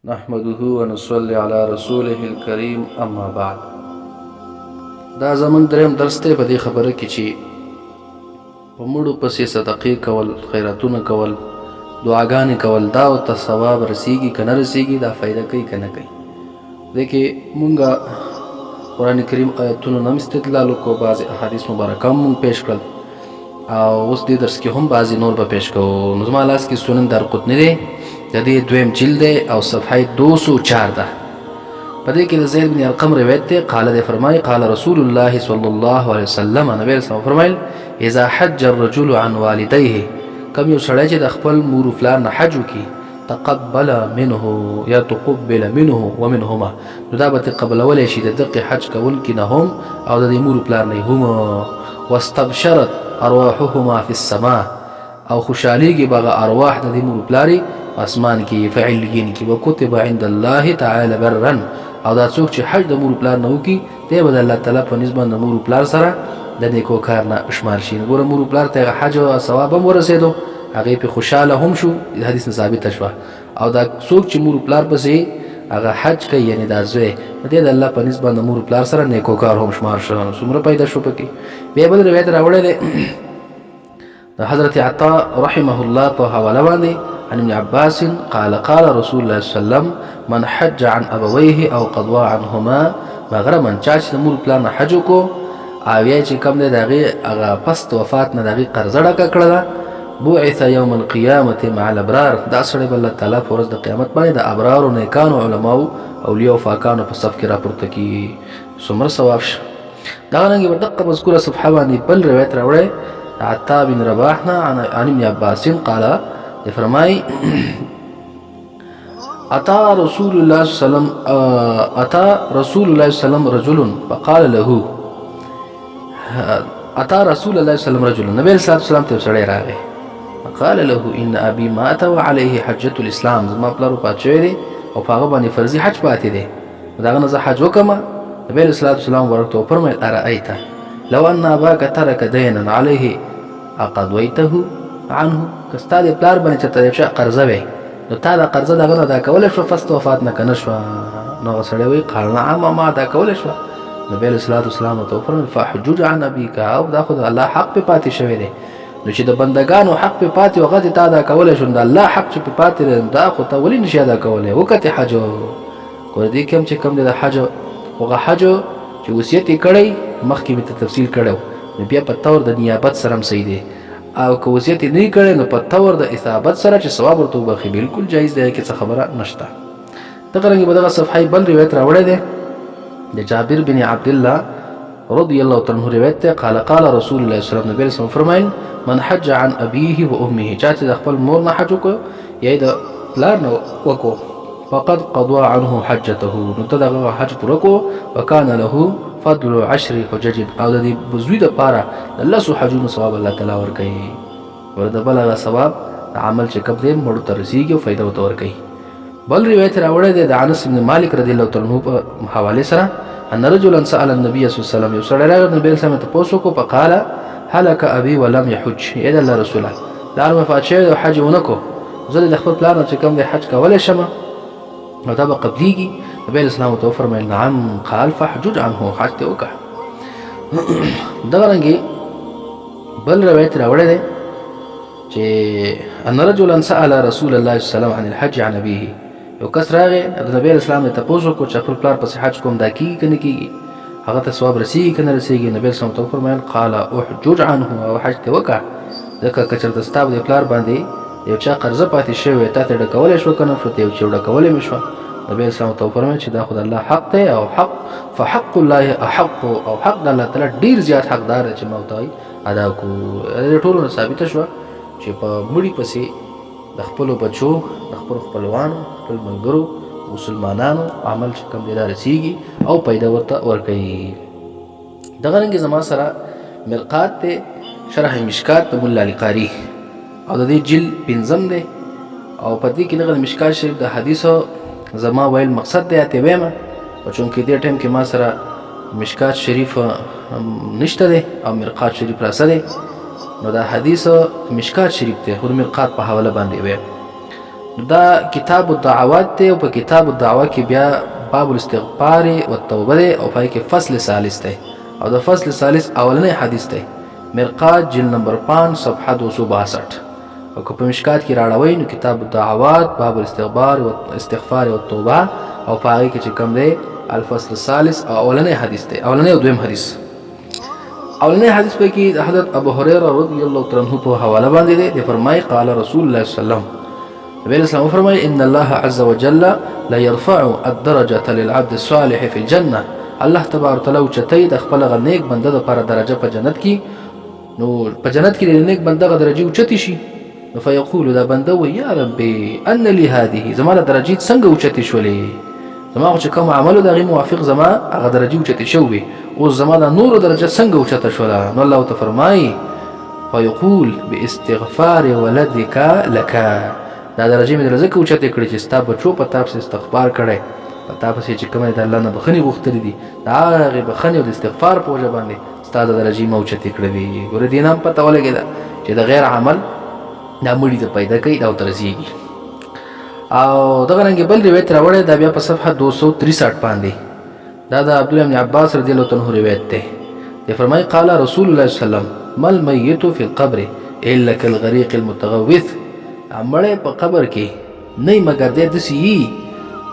نحمده ونصلي على رسوله الكريم اما بعد. دا زمون دریم درس دی په دې خبره کې چې په مړو پسې صدقې کول، خیراتونه کول، دعاګانې کول، دا ورته ثواب رسیږي که نه رسیږي، دا فایده کوي که نه کوي. دې کې مونږ قرآن کریم آیتونو نه استدلال وکړو، بعضې احادیث مبارکه هم مونږ پیش کړل او اوس دې درس کې هم بعضې نور به پیش کوو. نو زما لاس کې سنن دارقطني دی، د دې دویم جلد دی او صفحه 204 ده. په دې کې د زید بن ارقم روایت دی، قال دی فرمایي قال رسول الله صلی الله علیه وسلم، نبی رسول الله فرمایل اذا حج الرجل عن والديه، کم یو سړی چې د خپل مور و پلار نه حج وکړي، تقبل منه یا تقبل منه ومنهما، نو دا به تقبلولی شي د دقې حج کوونکي نه هم او د دې مور و پلار نه هم. واستبشرت ارواحهما في السماء، او خوشحالیږي به هغه ارواح د دې مور و پلارې اسمان کې فعلیین کې. وکتب عند الله تعالی برا، او دا څوک چې حج د مور و پلار نه وکړي دی به د الله تعالی په نسبت د مور و پلار سره د نیکو کار نه شمار شي. ګوره مور و پلار ته هغه حج او ثواب هم ورسېدو، هغې پې خوشحاله هم شو، حدیث نه ثابته شوه. او دا څوک چې مور و پلار پسې هغه حج کوي، یعنې دا زوی دی د الله په نسبت د مور و پلار سره نیکو کار هم شمار شو. نو څومره پیدا شو پکې. بیا بل روایت راوړی دی د حضرت عطا رحمه الله په حواله باندې عن ابن عباس قال قال رسول الله صلی الله علیه وسلم من حج عن ابويه او قضى عنهما مغرما، چا چې د مور پلار نه حج وکړو او یا چې کوم دی د هغې هغه پس د وفات نه د هغې قرضه ډکه کړه ده، بعث یوم القیامة مع الابرار، دا سړی به الله تعالی په ورځ د قیامت باندې د ابرارو، نیکانو، علماو، اولیاء او فاکانو په صف کې راپورته کېږي. څومره ثواب شه. دغه رنګې به دقه مذکوره صفحه باندې بل روایت راوړی عطا بن رباح نه عن ابن عباس قال فرمای اتى رسول الله صلى الله عليه وسلم رجل فقال له اتى رسول الله صلى الله عليه وسلم رجل، نبی صلی الله علیه وسلم ته سړی راغی، فقال له ان ابي مات وعليه حجة الاسلام، زما پلار وفات شوی دی او په هغه باندې فرضي حج پاتې دی، دغه نه زه حج وکړم. نبی صلی الله علیه وسلم ورته وفرمایل ارأیت لو ان اباك ترك دينا عليه اقضيته عنه، که ستا د پلار باندې چېرته د یو چا قرضه وی نو تا دا قرضه د هغه نه ادا کولی شوه فست وفات نه که نه شوه؟ نو هغه سړی وایي قال نعم ما ادا کولی شوه. نبي علیه الصلاة والسلام ورته وفرمایل فحجج عن ابیک، او دا خو د الله حق پې پاتې شوی دی، نو چې د بندګانو حق پې پاتې و هغه دې تا ادا کولی شو، نو د الله حق چې پې پاتې دی دا خو ته ولې نشي ادا کولی؟ وکتې حج. ګوره دې کې هم چې کوم دی د حج، هغه حج چې وصیت یې کړی مخکې مې ته تفصیل کړی نو بیا په طور د نیابت سره هم صحیح دی، او که وصیت یې نه کړی نو په طور د اثابت سره چې ثواب ورته وبخي بلکل جایز دی، کې څه خبره نشته. دغه رنګې به دغه صفحه بل روایت راوړی دی د جابر بن عبدالله رضی الله تعالی عنه روایت دی، قال قال رسول الله صلی الله علیه وسلم، نبی رسول فرمایل من حج عن ابيه و امه، چا چې د خپل مور نه حج وکړو یا د پلار نه وکړو، فقد قضى عنه حجته، نو ته دغه حج پوره کړو، وکان له فضل 10 حجج، او د دې بزوی دپاره د لسو حجونو ثواب الله تعالی ورکوي. ورته بل هغه ثواب د عمل چې کوم دی مړو ته رسېږي او فایده ورته ورکوي. بل روایت راوړی دی د انس بن مالک رضی الله تعالی عنه په حوالې سره ان رجلا سأل النبي صلی الله علیه وسلم، یو سړی راغی نبي علیه السلام ته تپوس وکړو، فقال هلک ابي ولم يحج، ای د الله رسوله پلار مې وفات شوی او حج ونه کړو، زه د خپل پلار نه چې کوم دی حج کولی شم او دا به قبلیږي؟ نبی علیه السلام ورته وفرمیل نعم، قال فحجج عنه، حج دې وکړه. دغه رنګې بل روایت راوړی دی چې ان رجلا سأل رسول الله صلی الله علیه وسلم عن الحج عن ابيه، یو کس راغی د نبی علیه السلام نه تپوس وکړو چې خپل پلار پسې حج کوم دا کېږي که نه کېږي، هغه ته ثواب رسېږي که نه رسېږي؟ نبی علیه السلام ورته وفرمیل قال احجج عنه، او حج دې وکړه، ځکه که چېرته ستا د پلار باندې یو چا قرضه پاتې شوی تا ته ډکولی شوه که نه شوه، ته یو چې ډکولی مې شوه، نبی اسلام ته وفرمایل چې دا خو د الله حق دی، او حق فحق الله احق، او حق د الله تعالی ډېر زیات حقدار دی چې ما ورته ادا کړو. ټولو نه ثابته شوه چې په مړي پسې د خپلو بچو، د خپلو خپلوانو، خپل ملګرو، مسلمانانو عمل چې کوم دی دا رسېږي او پیدا ورته ورکوي. دغه رنګې زما سره مرقات دی، شرح مشکات د ملا علي قاري، او د دې جلد 5 دی، او په دې کې دغه مشکات شریف د حدیثو زما ویل مقصد دی اتې ویمه، چونکې دې ټایم کې ما سره مشکات شریف نشته دی او مرقات شریف راسه دی، نو دا حدیث مشکات شریف دی خو د مرقات په حواله باندې وی. دا کتاب الدعوات ته او په کتاب الدعوه کې بیا باب الاستغفار والتوبه او پای کې فصل ثالث ته او د فصل ثالث اولنې حدیث ته مرقات جلد نمبر 5 صفحه 262 او که په مشکات کې راړوي نو کتاب الدعوات باب الاستغفار والتوبه او پای کې چې کوم دی الفصل الثالث او اولنې حدیث ته اولنې او دویم حدیث اولنې حدیث په کې حضرت ابو هريره رضی الله تعالی عنہ په حواله باندې دی فرمای قال رسول الله صلی الله علیه وسلم نبی اسلام فرمای ان الله عز وجل لا يرفع الدرجه للعبد الصالح في الجنه الله تبارک وتعالى چتای د خپل نیک بنده لپاره درجه په جنت کې نو په جنت کې د نیک بنده غ درجه اوچتی شي نو فیقول دا بنده و یا ربي ان لي هذه زمانه درجه څنګه اوچتی شولې زما چې کوم عمل دغه موافق زما هغه درجه اوچتی شوې او زمانه نور درجه څنګه اوچته شوله نو الله تعالی فرمای فیقول باستغفار ولدك لك دا درجه مې درځه کو چته کړی چې ستا بچو په تاسو استغفار کړي په تاسو چې کومه د الله نه بخنی غوښتل دي دا هغه بخنی او استغفار په وجه باندې ستا د درجه مو چته کړی دي ګور دینام پته ولګی دا چې د غیر عمل دا مړی ته پیدا کوي دا ترځيږي او دغه رنګ بل روایت راوړی دا بیا په صفحه 263 باندې دا د عبد الله بن عباس رضی الله عنه روایت ده دی فرمای قال رسول الله صلی الله علیه وسلم ما الميت في القبر الا كالغريق المتغوث امړې په قبر کې نه مګر د دسی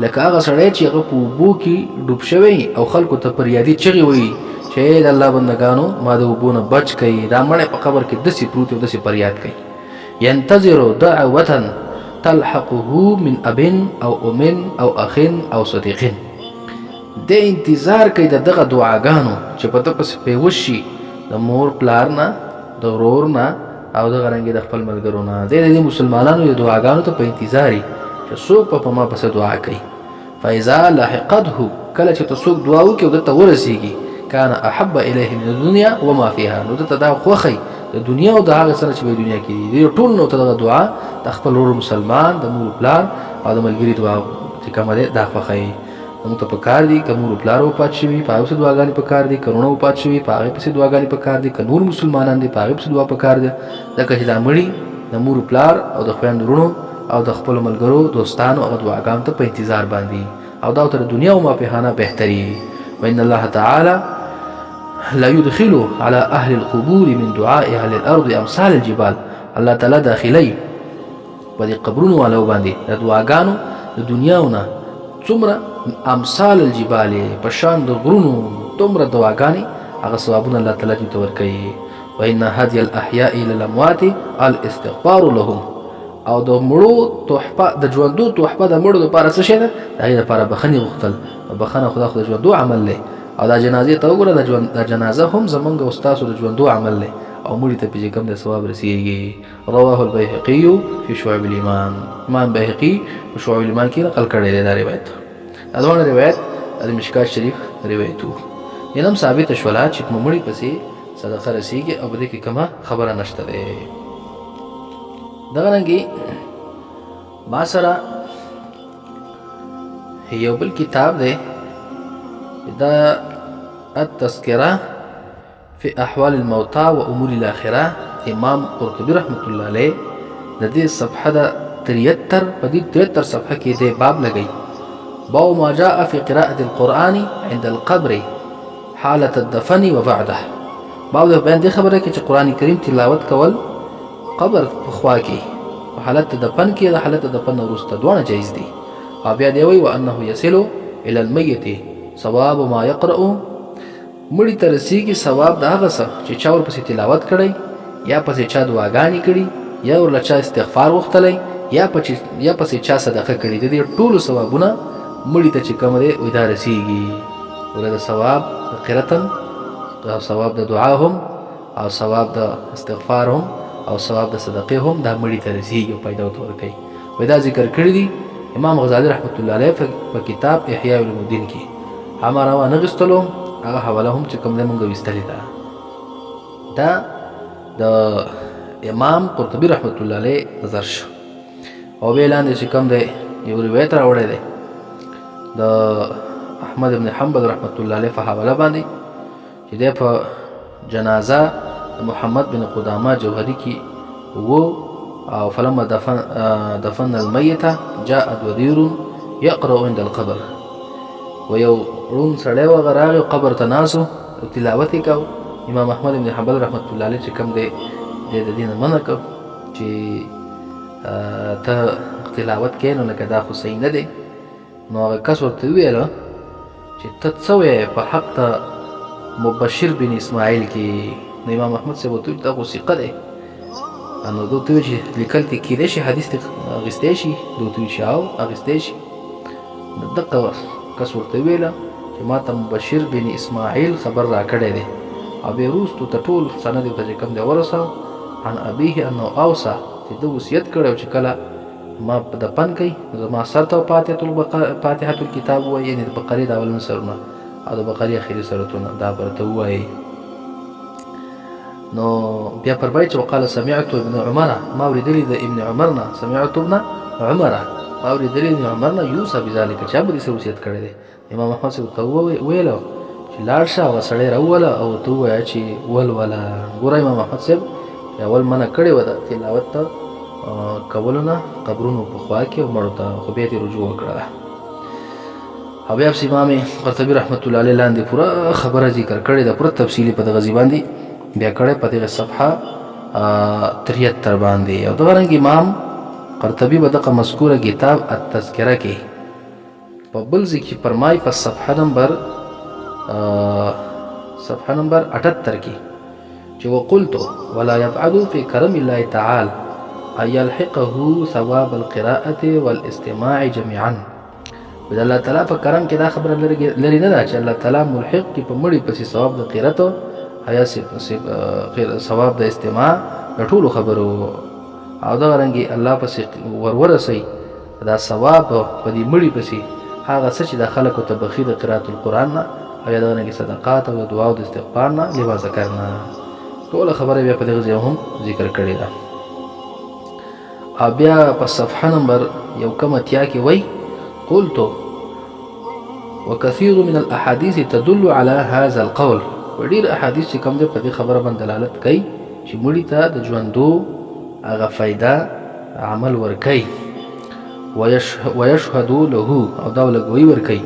لکه هغه سړی چې هغه په بو کې ډوب شوی او خلکو ته پریادي چغي وي چې د الله بندگانو ما د وبونه بچ کړي دا مړې په قبر کې دسی پروت او دسی پریاد کوي ينتظر دعوه تلحقه من اب او ام او اخ او صديق د انتظار کوي دغه دعاګانو چې په تاسو په وشي د مور پلار نه د ورور نه او د غرنګي د خپل ملګرو نه د مسلمانانو د دعاګانو ته په انتظاري چې څوک په ما پس دعا کوي فاذا لحقته کله چې څوک دعا وکي او د تورسيږي كان احب اليه من الدنيا وما فيها نو د تدا خوخي د دنیا او د هغه سره چې په دنیا کې دي ټول نو ته دعا د خپل ورور مسلمان د مور پلار او د ملګری دعا چې کومه ده دا خوخي نو ته په کار دي کوم ور پلار او پات شي په اوسه دعاګانې په کار دي کورونه او پات شي په هغه پسې دعاګانې په کار دي ک نور مسلمانان دي په هغه پسې دعا په کار دي دا که دا مړي د مور پلار او د خويندرونو او د خپل ملګرو دوستانو او دعاګانو ته په انتظار باندې او دا تر دنیا او ما په هانه بهتري وان الله تعالی لا يدخل على اهل القبور من دعاء اهل الارض امثال الجبال الله تعالی داخلي په دې قبرونو والو باندې د دعاګانو د دنیاونه څومره امثال الجبال پشان د غرونو څومره دعاګانې هغه ثوابونه الله تعالی دې تور کوي وان هدي الاحياء الى الاموات الاستغفار لهم او د مړو توحفه د ژوندو توحفه د مړو لپاره څه شي ده د لپاره بخنی غوښتل بخنه خدا خو د ژوندو عمل له او دا جنازه ته وګوره د جنازه هم زمونږ استاد د ژوندو عمل له او مړي ته په کوم د ثواب رسیږي رواه البيهقي في شعب الايمان امام بيهقي په شعب الايمان کې نقل کړی دی دا روایت دا روایت د مشکات شریف روایتو ینم ثابت شولا چې مړي پسې صدقه رسیږي او بده کې کومه خبره نشته ده دغه رنګي ما سره یو بل کتاب ده دا التذکرہ في احوال الموتى وامور الاخره امام قرطبي رحمت الله عليه د دې صفحه د 73 په دې 73 صفحه کې د باب لګي باب ما جاء في قراءة القرآن عند القبر حالة الدفن وبعده باب د بیان دي خبره کې چې قران کریم تلاوت کول قبر په خوا کې په حالت دفن کې د حالت دفن وروسته دوه جایز دي او بیا دی وی وانه يصل الى الميت ثواب ما يقرأ مړی ته رسیږي ثواب د هغه څه چې چا ورپسې تلاوت کړی یا پسې چا دعاګانې کړي یا ورله چا استغفار غوښتلی یا پسې چا صدقه کړي د دې ټولو ثوابونه مړی ته چې کوم دی وی دا رسیږي ورله د ثواب د قرتن او ثواب د دعا هم او ثواب د استغفار هم او ثواب د صدقې هم دا مړی ته رسیږي او پیدا ورکوي وی دا ذکر کړی دی امام غزالی رحمت الله علیه په کتاب احیاء الدین کې هماره وانه غستلو هغه حواله هم چې کوم مونږ وستلی دا د امام قرطبي رحمت الله علیه نظر شو او ویلان چې کوم دی یو روایت راوړی دی د احمد بن حنبل رحمت الله علیه په حواله باندې چې د په جنازه محمد بن قدامه جوهری کې وو او فلما دفن الميت جاء ودير يقرأ عند القبر. و یو رون سړی وغه راغی قبر ته ناسو تلاوت یې کو. امام احمد بن حنبل رحمت الله علیه چې کوم دی د دې نه منع کړ چې ته تلاوت کوې نو لکه دا خو صحیح نه دی. نو هغه کس ورته وویله چې ته څه وایې په حق ته مبشر بن اسماعیل کې. نو امام احمد صاحب ورته وویل دا خو ثقه دی. نو ده ورته وویل چې لیکل دې کیدای شي حدیث دې اخیستی شي. ده ورته وویل چې او اخیستی شي. نو دغه کس ورته وویله چې ما ته مبشر بن اسماعیل خبر راکړی دی. او بیا وروستو ته ټول سند ورته چې کوم دی ورساو عن ابيه انه اوصى چې ده وصیت کړی چې کله ما دفن کوي زما سر ته فاتحة الکتاب ووایي، یعنې د بقرې د اولن سرونه او د بقرې اخري سرتونه دا ورته ووایي. نو بیا فرمایي چې وقال سمعت ابن عمر، ما اورېدلي د ابن عمر نه، سمعت ابن عمر ما اورېدلي ابن عمر نه یوصى بذلک، چا به دې سره وصیت کړی دی. امام احمد صاحب ورته وویله چې لاړ شه هغه سړی راووله او ورته ووایه چې ولوله. ګوره امام احمد صاحب چې اول منع کړې وه د تلاوت ته کولو نه قبرونو په خوا کې او مړو ته، خو بیا یې رجوع وکړله. او بیا امام قرطبي رحمت الله علیه لاندې پوره خبره ذکر کړې ده، پوره تفصیلي په دغه ځای باندې بیا کړی په دغه صفحه 73 باندې. او دغه رنګ امام قرطبي به دغه مذکوره کتاب التذکره کې په بل ځای کې فرمایي په صفحه نمبر 78 کې چې وقلت ولا يبعد في كرم الله تعالى أن يلحقه ثواب القراءة والاستماع جميعا. د الله تعالی په کرم کې دا خبره لري نه ده چې الله تعالی ملحق کې په مړي پسې ثواب د قرات یا ثواب د استماع د ټولو خبرو او دغه رنګې الله پسې ورسوي دا ثواب په دې مړي پسې هغه څه چې د خلکو ته بخي د قرات القرآن نه او یا دغه رنګې صدقات او دعا او د استغفار نه لما ذکرنا ټوله خبره بیا په دغه ځای هم ذکر کړې ده. او بیا په صفحه نمبر 1 کې وایي قلت وكثير من الاحاديث تدل على هذا القول. وډیر احادیث چې کوم دي په دې خبره باندې دلالت کوي چې مړي ته د ژوندو هغه فایده عمل ورکوي ويشهد له او دا ولګوي ورکوي.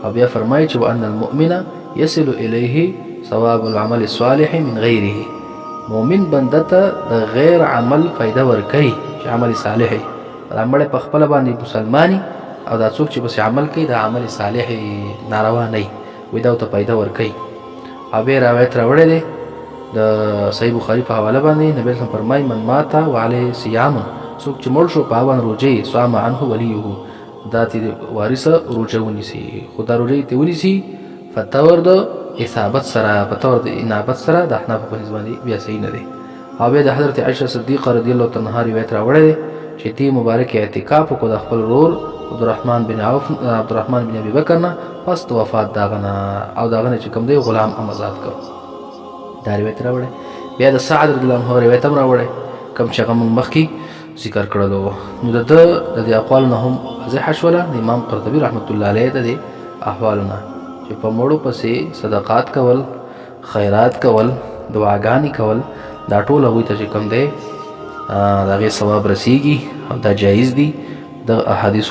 او بیا فرمایي چې وان المؤمن يصل اليه ثواب العمل الصالح من غيره. مؤمن بنده ته د غیر عمل فایده ورکوي چې عمل صالح دا مړی په خپله باندې مسلماني او دا څوک چې بس عمل کوي دا عمل صالح ناروا نه وي دا ته پیدا ورکوي. او بیا روایت راوړی دی د صحیح بخاري په حواله باندې نبی صلی الله علیه وسلم فرمایي من مات وعليه صيام، څوک چې مړ شو په هغه باندې روژې صام عنه وليه دا تې وارثه روژه ونیسي، خو دا روژه یې ترې ونیسي فتور د اثابت سره په طور د انابت سره د احنافو په نسبت باندې بیا صحیح نه دی. او بیا د حضرت عایشه صدیقه رضی الله تعالی عنها روایت راوړی دی چې دې مبارک اعتکاف وکړو د خپل ورور عبدالرحمن بن ابي بکر نه پس د وفات داغه نه او داغه نه چې کوم دی غلام آزاد کړ. دا روایت راوړی. بیا د سعد رضی الله عنه روایت هم راوړی کوم چې هغه موږ مخکې ذکر کړلو. نو د دې اقوال نه هم واضح شوله د امام قرطبي رحمت الله علیه د دې احوالونه چې په مړو پسې صدقات کول، خیرات کول، دعاګانې کول دا ټول هغوی ته چې کوم دی د هغې ثواب رسیږي او دا جایز دي. د احادیث